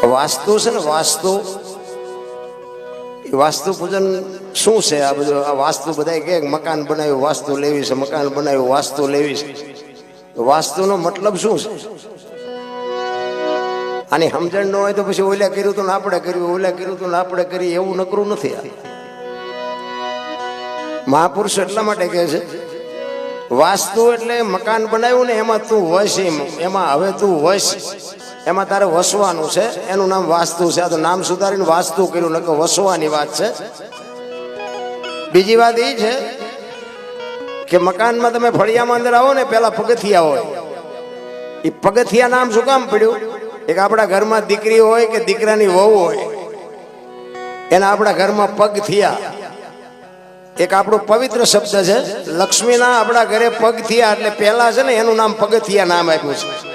વાસ્તુ છે ને, વાસ્તુ વાસ્તુ પૂજન શું છે? આ બધું આ વાસ્તુ બધા કે મકાન બનાવ્યું વાસ્તુ લેવી છે, મકાન બનાવ્યું વાસ્તુ લેવી છે. વાસ્તુનો મતલબ શું છે? આની સમજણ ન હોય તો પછી ઓલા કર્યું તો આપણે કર્યું, ઓલા કર્યું તો આપણે કરીએ, એવું નકરું નથી. મહાપુરુષ એટલા માટે કહે છે વાસ્તુ એટલે મકાન બનાવ્યું ને એમાં તું વસ, એમાં હવે તું વસ, એમાં તારે વસવાનું છે, એનું નામ વાસ્તુ છે. આ તો નામ સુધારીને વાસ્તુ કર્યું, નકર વસવાની વાત છે. બીજી વાત એ છે કે મકાનમાં તમે ફળિયામાં અંદર આવો ને, પેલા પગથિયા હોય. એ પગથિયા નામ શું કામ પડ્યું? એક આપણા ઘરમાં દીકરી હોય કે દીકરાની વહુ હોય, એના આપણા ઘરમાં પગ થયા. એક આપણો પવિત્ર શબ્દ છે, લક્ષ્મીના આપણા ઘરે પગ થયા એટલે પહેલા છે ને એનું નામ પગથિયા નામ આપ્યું છે.